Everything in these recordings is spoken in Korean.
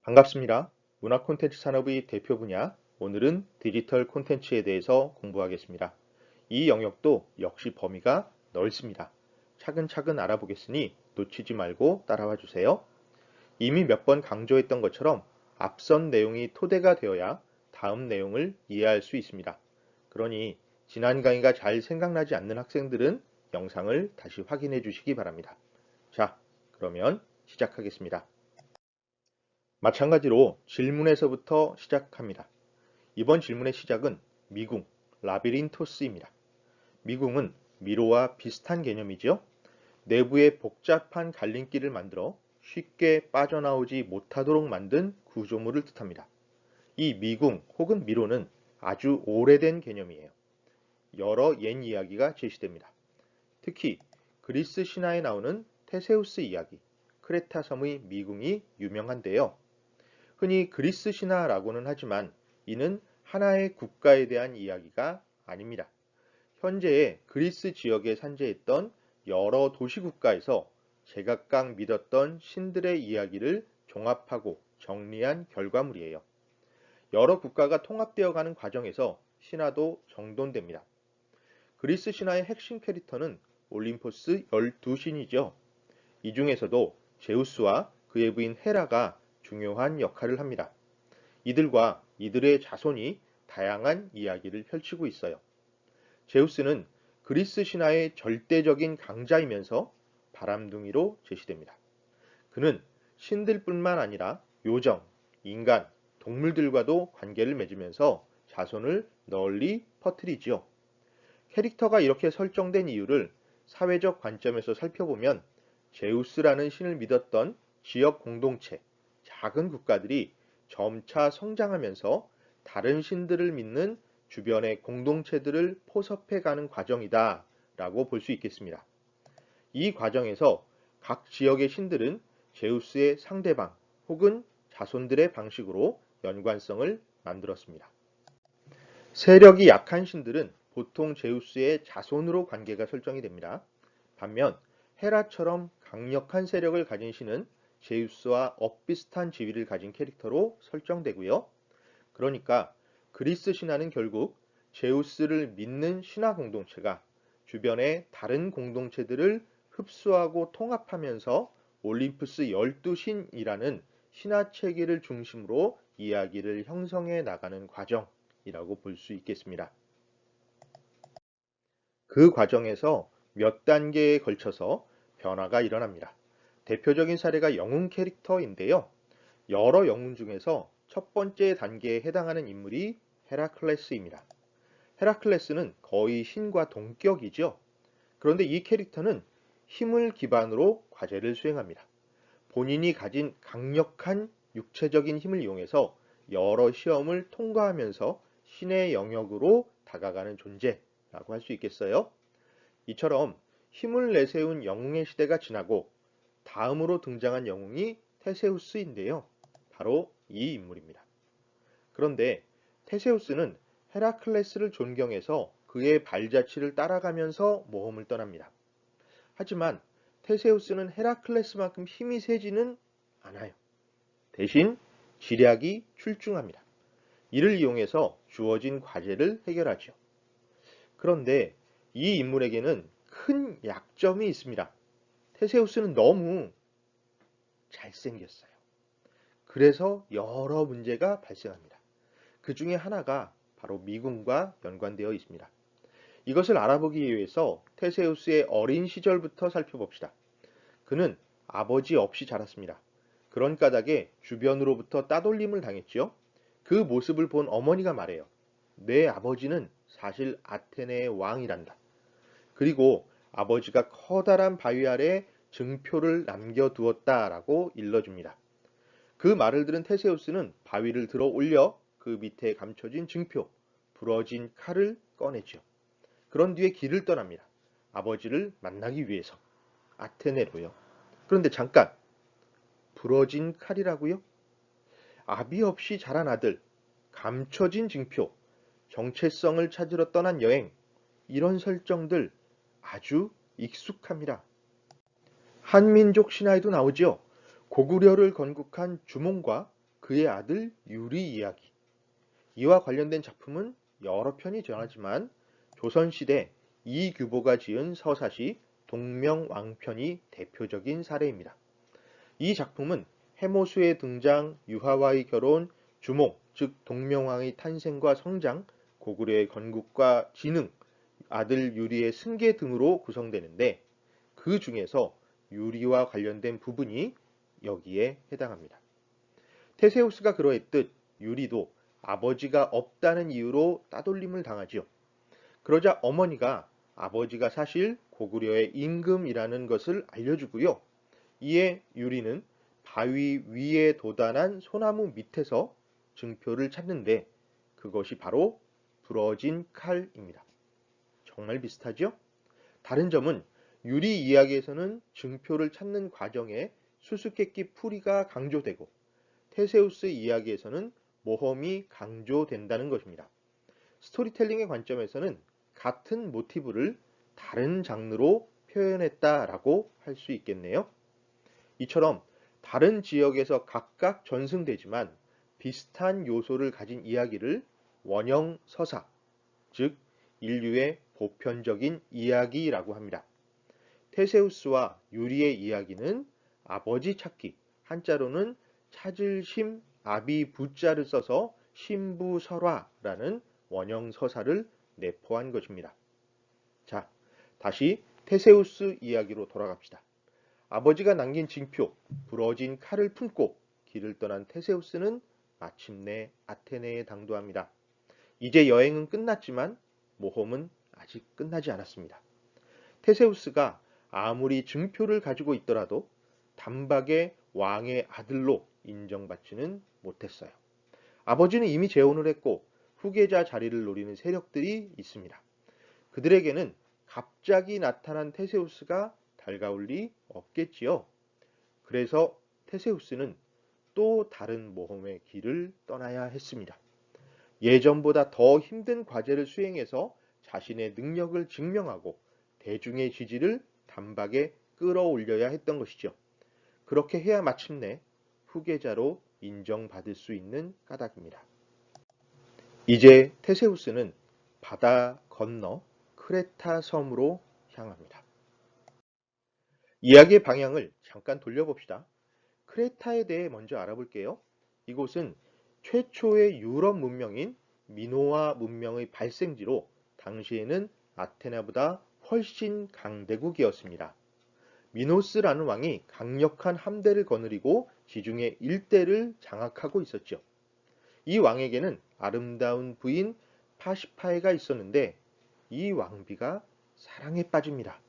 반갑습니다. 문화 콘텐츠 산업의 대표 분야, 오늘은 디지털 콘텐츠에 대해서 공부하겠습니다. 이 영역도 역시 범위가 넓습니다. 차근차근 알아보겠으니 놓치지 말고 따라와 주세요. 이미 몇 번 강조했던 것처럼 앞선 내용이 토대가 되어야 다음 내용을 이해할 수 있습니다. 그러니 지난 강의가 잘 생각나지 않는 학생들은 영상을 다시 확인해 주시기 바랍니다. 자, 그러면 시작하겠습니다. 마찬가지로 질문에서부터 시작합니다. 이번 질문의 시작은 미궁, 라비린토스입니다. 미궁은 미로와 비슷한 개념이지요. 내부에 복잡한 갈림길을 만들어 쉽게 빠져나오지 못하도록 만든 구조물을 뜻합니다. 이 미궁 혹은 미로는 아주 오래된 개념이에요. 여러 옛 이야기가 제시됩니다. 특히 그리스 신화에 나오는 테세우스 이야기, 크레타 섬의 미궁이 유명한데요. 흔히 그리스 신화라고는 하지만 이는 하나의 국가에 대한 이야기가 아닙니다. 현재의 그리스 지역에 산재했던 여러 도시국가에서 제각각 믿었던 신들의 이야기를 종합하고 정리한 결과물이에요. 여러 국가가 통합되어 가는 과정에서 신화도 정돈됩니다. 그리스 신화의 핵심 캐릭터는 올림포스 12신이죠. 이 중에서도 제우스와 그의 부인 헤라가 중요한 역할을 합니다. 이들과 이들의 자손이 다양한 이야기를 펼치고 있어요. 제우스는 그리스 신화의 절대적인 강자이면서 바람둥이로 제시됩니다. 그는 신들뿐만 아니라 요정, 인간, 동물들과도 관계를 맺으면서 자손을 널리 퍼뜨리지요. 캐릭터가 이렇게 설정된 이유를 사회적 관점에서 살펴보면 제우스라는 신을 믿었던 지역 공동체, 작은 국가들이 점차 성장하면서 다른 신들을 믿는 주변의 공동체들을 포섭해가는 과정이다 라고 볼 수 있겠습니다. 이 과정에서 각 지역의 신들은 제우스의 상대방 혹은 자손들의 방식으로 연관성을 만들었습니다. 세력이 약한 신들은 보통 제우스의 자손으로 관계가 설정이 됩니다. 반면 헤라처럼 강력한 세력을 가진 신은 제우스와 엇비슷한 지위를 가진 캐릭터로 설정되고요. 그러니까 그리스 신화는 결국 제우스를 믿는 신화 공동체가 주변의 다른 공동체들을 흡수하고 통합하면서 올림푸스 12신이라는 신화 체계를 중심으로 이야기를 형성해 나가는 과정이라고 볼 수 있겠습니다. 그 과정에서 몇 단계에 걸쳐서 변화가 일어납니다. 대표적인 사례가 영웅 캐릭터인데요. 여러 영웅 중에서 첫 번째 단계에 해당하는 인물이 헤라클레스입니다. 헤라클레스는 거의 신과 동격이죠. 그런데 이 캐릭터는 힘을 기반으로 과제를 수행합니다. 본인이 가진 강력한 육체적인 힘을 이용해서 여러 시험을 통과하면서 신의 영역으로 다가가는 존재라고 할 수 있겠어요. 이처럼 힘을 내세운 영웅의 시대가 지나고 다음으로 등장한 영웅이 테세우스인데요. 바로 이 인물입니다. 그런데 테세우스는 헤라클레스를 존경해서 그의 발자취를 따라가면서 모험을 떠납니다. 하지만 테세우스는 헤라클레스만큼 힘이 세지는 않아요. 대신 지략이 출중합니다. 이를 이용해서 주어진 과제를 해결하죠. 그런데 이 인물에게는 큰 약점이 있습니다. 테세우스는 너무 잘생겼어요. 그래서 여러 문제가 발생합니다. 그 중에 하나가 바로 미궁과 연관되어 있습니다. 이것을 알아보기 위해서 테세우스의 어린 시절부터 살펴봅시다. 그는 아버지 없이 자랐습니다. 그런 까닭에 주변으로부터 따돌림을 당했지요. 그 모습을 본 어머니가 말해요. 내 아버지는 사실 아테네의 왕이란다. 그리고 아버지가 커다란 바위 아래 증표를 남겨두었다라고 일러줍니다. 그 말을 들은 테세우스는 바위를 들어 올려 그 밑에 감춰진 증표, 부러진 칼을 꺼내죠. 그런 뒤에 길을 떠납니다. 아버지를 만나기 위해서. 아테네로요. 그런데 잠깐, 부러진 칼이라고요? 아비 없이 자란 아들, 감춰진 증표, 정체성을 찾으러 떠난 여행, 이런 설정들 아주 익숙합니다. 한민족 신화에도 나오죠. 고구려를 건국한 주몽과 그의 아들 유리 이야기. 이와 관련된 작품은 여러 편이 전하지만 조선시대 이규보가 지은 서사시 동명왕편이 대표적인 사례입니다. 이 작품은 해모수의 등장, 유하와의 결혼, 주몽, 즉 동명왕의 탄생과 성장, 고구려의 건국과 진흥, 아들 유리의 승계 등으로 구성되는데 그 중에서 유리와 관련된 부분이 여기에 해당합니다. 테세우스가 그러했듯 유리도 아버지가 없다는 이유로 따돌림을 당하지요. 그러자 어머니가 아버지가 사실 고구려의 임금이라는 것을 알려주고요. 이에 유리는 바위 위에 돋아난 소나무 밑에서 증표를 찾는데 그것이 바로 부러진 칼입니다. 정말 비슷하죠? 다른 점은 유리 이야기에서는 증표를 찾는 과정에 수수께끼 풀이가 강조되고 테세우스 이야기에서는 모험이 강조된다는 것입니다. 스토리텔링의 관점에서는 같은 모티브를 다른 장르로 표현했다라고 할 수 있겠네요. 이처럼 다른 지역에서 각각 전승되지만 비슷한 요소를 가진 이야기를 원형 서사, 즉 인류의 보편적인 이야기라고 합니다. 테세우스와 유리의 이야기는 아버지 찾기, 한자로는 찾을 심, 아비 부자를 써서 신부설화라는 원형 서사를 내포한 것입니다. 자, 다시 테세우스 이야기로 돌아갑시다. 아버지가 남긴 징표, 부러진 칼을 품고 길을 떠난 테세우스는 마침내 아테네에 당도합니다. 이제 여행은 끝났지만 모험은 아직 끝나지 않았습니다. 테세우스가 아무리 증표를 가지고 있더라도 단박에 왕의 아들로 인정받지는 못했어요. 아버지는 이미 재혼을 했고 후계자 자리를 노리는 세력들이 있습니다. 그들에게는 갑자기 나타난 테세우스가 달가울 리 없겠지요. 그래서 테세우스는 또 다른 모험의 길을 떠나야 했습니다. 예전보다 더 힘든 과제를 수행해서 자신의 능력을 증명하고 대중의 지지를 단박에 끌어올려야 했던 것이죠. 그렇게 해야 마침내 후계자로 인정받을 수 있는 까닭입니다. 이제 테세우스는 바다 건너 크레타 섬으로 향합니다. 이야기의 방향을 잠깐 돌려봅시다. 크레타에 대해 먼저 알아볼게요. 이곳은 최초의 유럽 문명인 미노아 문명의 발생지로 당시에는 아테네보다 훨씬 강대국이었습니다. 미노스라는 왕이 강력한 함대를 거느리고 지중해 일대를 장악하고 있었죠. 이 왕에게는 아름다운 부인 파시파에가 있었는데 이 왕비가 사랑에 빠집니다.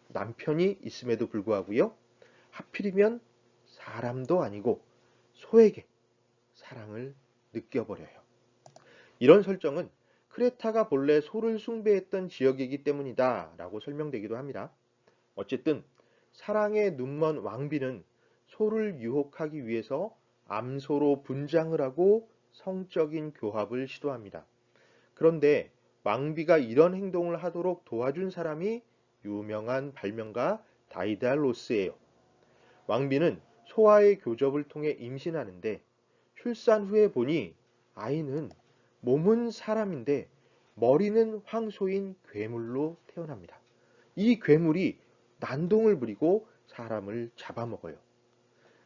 남편이 있음에도 불구하고요. 하필이면 사람도 아니고 소에게 사랑을 느껴버려요. 이런 설정은 크레타가 본래 소를 숭배했던 지역이기 때문이다 라고 설명되기도 합니다. 어쨌든 사랑에 눈먼 왕비는 소를 유혹하기 위해서 암소로 분장을 하고 성적인 교합을 시도합니다. 그런데 왕비가 이런 행동을 하도록 도와준 사람이 유명한 발명가 다이달로스예요. 왕비는 소와의 교접을 통해 임신하는데 출산 후에 보니 아이는 몸은 사람인데 머리는 황소인 괴물로 태어납니다. 이 괴물이 난동을 부리고 사람을 잡아먹어요.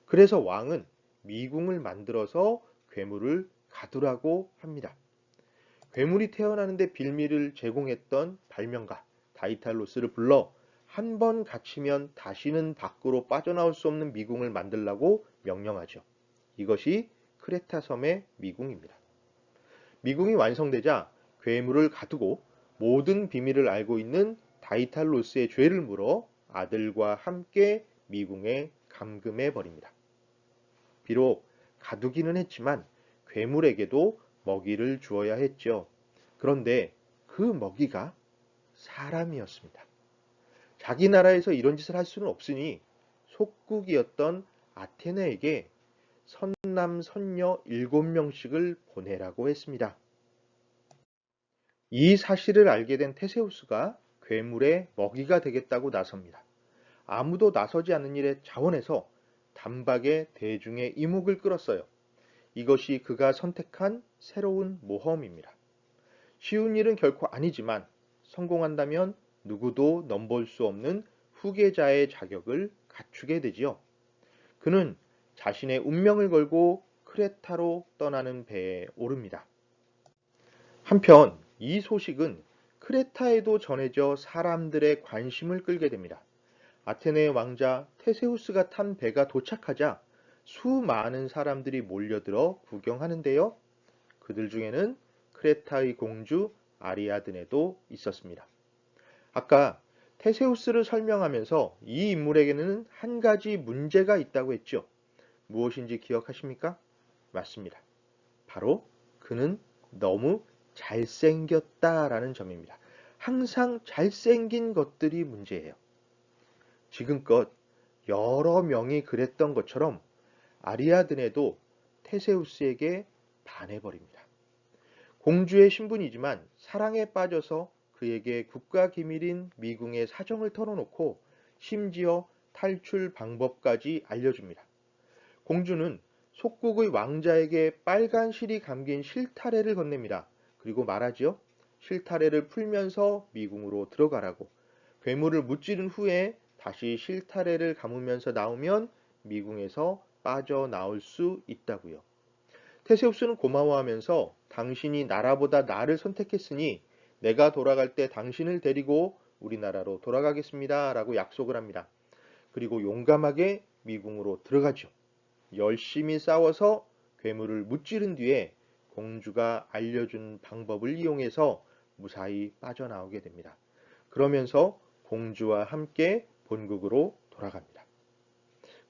그래서 왕은 미궁을 만들어서 괴물을 가두라고 합니다. 괴물이 태어나는데 빌미를 제공했던 발명가 다이탈로스를 불러 한 번 갇히면 다시는 밖으로 빠져나올 수 없는 미궁을 만들라고 명령하죠. 이것이 크레타 섬의 미궁입니다. 미궁이 완성되자 괴물을 가두고 모든 비밀을 알고 있는 다이탈로스의 죄를 물어 아들과 함께 미궁에 감금해 버립니다. 비록 가두기는 했지만 괴물에게도 먹이를 주어야 했죠. 그런데 그 먹이가 사람이었습니다. 자기 나라에서 이런 짓을 할 수는 없으니 속국이었던 아테네에게 선남 선녀 7명씩을 보내라고 했습니다. 이 사실을 알게 된 테세우스가 괴물의 먹이가 되겠다고 나섭니다. 아무도 나서지 않는 일에 자원해서 단박에 대중의 이목을 끌었어요. 이것이 그가 선택한 새로운 모험입니다. 쉬운 일은 결코 아니지만 성공한다면 누구도 넘볼 수 없는 후계자의 자격을 갖추게 되지요. 그는 자신의 운명을 걸고 크레타로 떠나는 배에 오릅니다. 한편 이 소식은 크레타에도 전해져 사람들의 관심을 끌게 됩니다. 아테네 왕자 테세우스가 탄 배가 도착하자 수많은 사람들이 몰려들어 구경하는데요. 그들 중에는 크레타의 공주 아리아드네도 있었습니다. 아까 테세우스를 설명하면서 이 인물에게는 한 가지 문제가 있다고 했죠. 무엇인지 기억하십니까? 맞습니다. 바로 그는 너무 잘생겼다라는 점입니다. 항상 잘생긴 것들이 문제예요. 지금껏 여러 명이 그랬던 것처럼 아리아드네도 테세우스에게 반해버립니다. 공주의 신분이지만 사랑에 빠져서 그에게 국가 기밀인 미궁의 사정을 털어놓고 심지어 탈출 방법까지 알려줍니다. 공주는 속국의 왕자에게 빨간 실이 감긴 실타래를 건넵니다. 그리고 말하지요. 실타래를 풀면서 미궁으로 들어가라고. 괴물을 무찌른 후에 다시 실타래를 감으면서 나오면 미궁에서 빠져나올 수 있다고요. 테세우스는 고마워하면서 당신이 나라보다 나를 선택했으니 내가 돌아갈 때 당신을 데리고 우리나라로 돌아가겠습니다. 라고 약속을 합니다. 그리고 용감하게 미궁으로 들어가죠. 열심히 싸워서 괴물을 무찌른 뒤에 공주가 알려준 방법을 이용해서 무사히 빠져나오게 됩니다. 그러면서 공주와 함께 본국으로 돌아갑니다.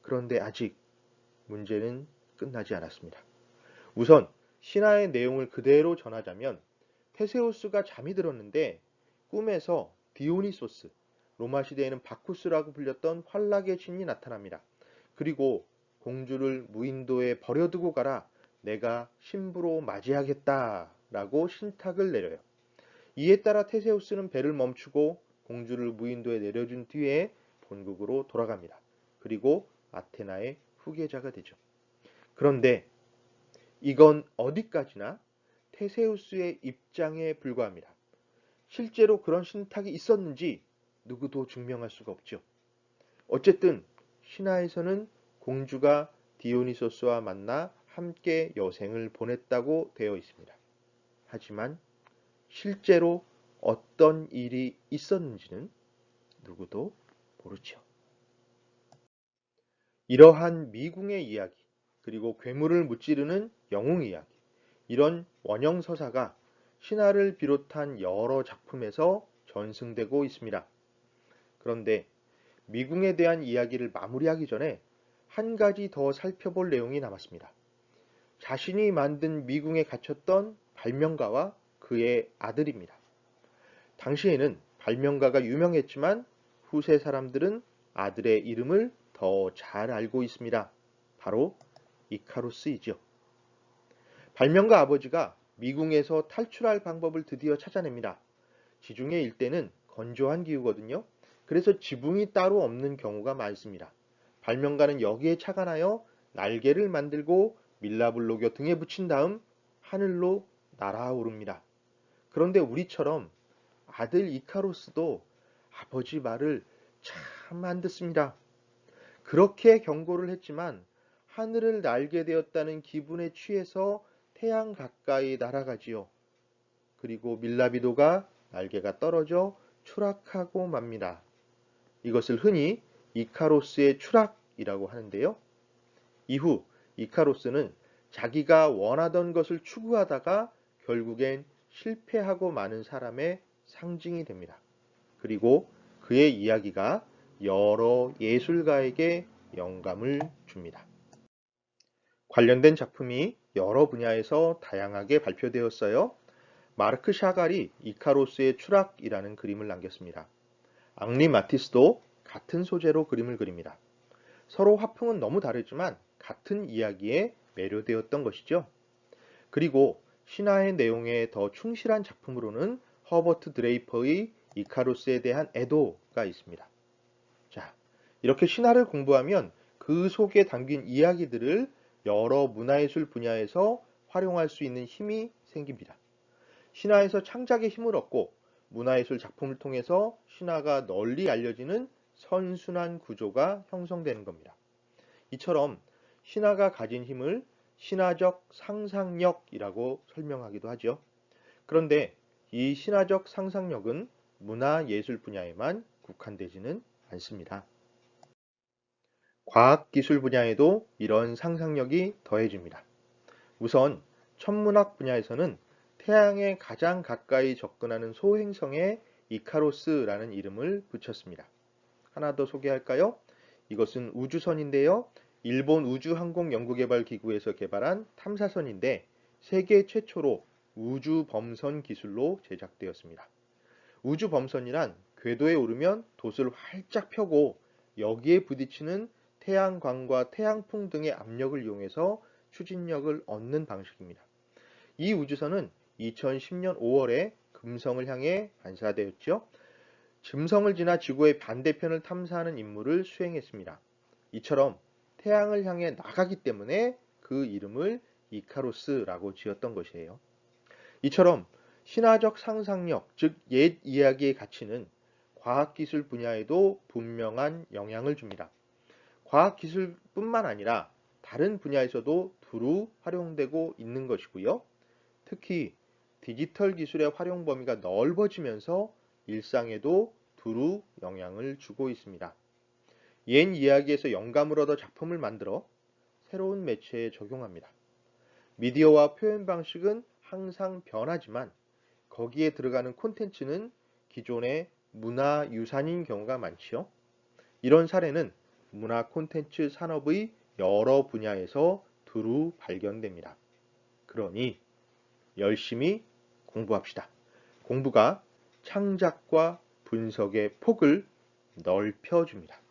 그런데 아직 문제는 끝나지 않았습니다. 우선 신화의 내용을 그대로 전하자면 테세우스가 잠이 들었는데 꿈에서 디오니소스, 로마 시대에는 바쿠스라고 불렸던 환락의 신이 나타납니다. 그리고 공주를 무인도에 버려두고 가라. 내가 신부로 맞이하겠다. 라고 신탁을 내려요. 이에 따라 테세우스는 배를 멈추고 공주를 무인도에 내려준 뒤에 본국으로 돌아갑니다. 그리고 아테나의 후계자가 되죠. 그런데 이건 어디까지나 테세우스의 입장에 불과합니다. 실제로 그런 신탁이 있었는지 누구도 증명할 수가 없죠. 어쨌든 신화에서는 공주가 디오니소스와 만나 함께 여생을 보냈다고 되어 있습니다. 하지만 실제로 어떤 일이 있었는지는 누구도 모르죠. 이러한 미궁의 이야기, 그리고 괴물을 무찌르는 영웅 이야기, 이런 원형 서사가 신화를 비롯한 여러 작품에서 전승되고 있습니다. 그런데 미궁에 대한 이야기를 마무리하기 전에 한 가지 더 살펴볼 내용이 남았습니다. 자신이 만든 미궁에 갇혔던 발명가와 그의 아들입니다. 당시에는 발명가가 유명했지만 후세 사람들은 아들의 이름을 더 잘 알고 있습니다. 바로 이카루스이죠. 발명가 아버지가 미궁에서 탈출할 방법을 드디어 찾아냅니다. 지중해 일대는 건조한 기후거든요. 그래서 지붕이 따로 없는 경우가 많습니다. 발명가는 여기에 착안하여 날개를 만들고 밀랍을 녹여 등에 붙인 다음 하늘로 날아오릅니다. 그런데 우리처럼 아들 이카루스도 아버지 말을 참 안 듣습니다. 그렇게 경고를 했지만 하늘을 날게 되었다는 기분에 취해서 태양 가까이 날아가지요. 그리고 밀라비도가 날개가 떨어져 추락하고 맙니다. 이것을 흔히 이카로스의 추락이라고 하는데요. 이후 이카로스는 자기가 원하던 것을 추구하다가 결국엔 실패하고 마는 사람의 상징이 됩니다. 그리고 그의 이야기가 여러 예술가에게 영감을 줍니다. 관련된 작품이 여러 분야에서 다양하게 발표되었어요. 마르크 샤갈이 이카로스의 추락이라는 그림을 남겼습니다. 앙리 마티스도 같은 소재로 그림을 그립니다. 서로 화풍은 너무 다르지만 같은 이야기에 매료되었던 것이죠. 그리고 신화의 내용에 더 충실한 작품으로는 허버트 드레이퍼의 이카루스에 대한 애도가 있습니다. 자, 이렇게 신화를 공부하면 그 속에 담긴 이야기들을 여러 문화예술 분야에서 활용할 수 있는 힘이 생깁니다. 신화에서 창작의 힘을 얻고 문화예술 작품을 통해서 신화가 널리 알려지는 선순환 구조가 형성되는 겁니다. 이처럼 신화가 가진 힘을 신화적 상상력이라고 설명하기도 하죠. 그런데 이 신화적 상상력은 문화예술 분야에만 국한되지는 않습니다. 과학기술 분야에도 이런 상상력이 더해집니다. 우선 천문학 분야에서는 태양에 가장 가까이 접근하는 소행성에 이카로스라는 이름을 붙였습니다. 하나 더 소개할까요? 이것은 우주선인데요. 일본 우주항공연구개발기구에서 개발한 탐사선인데 세계 최초로 우주범선 기술로 제작되었습니다. 우주범선이란 궤도에 오르면 돛을 활짝 펴고 여기에 부딪히는 태양광과 태양풍 등의 압력을 이용해서 추진력을 얻는 방식입니다. 이 우주선은 2010년 5월에 금성을 향해 발사되었죠. 금성을 지나 지구의 반대편을 탐사하는 임무를 수행했습니다. 이처럼 태양을 향해 나가기 때문에 그 이름을 이카로스라고 지었던 것이에요. 이처럼 신화적 상상력, 즉 옛 이야기의 가치는 과학기술 분야에도 분명한 영향을 줍니다. 과학기술뿐만 아니라 다른 분야에서도 두루 활용되고 있는 것이고요. 특히 디지털 기술의 활용 범위가 넓어지면서 일상에도 두루 영향을 주고 있습니다. 옛 이야기에서 영감을 얻어 작품을 만들어 새로운 매체에 적용합니다. 미디어와 표현 방식은 항상 변하지만 거기에 들어가는 콘텐츠는 기존의 문화유산인 경우가 많지요. 이런 사례는 문화 콘텐츠 산업의 여러 분야에서 두루 발견됩니다. 그러니 열심히 공부합시다. 공부가 창작과 분석의 폭을 넓혀줍니다.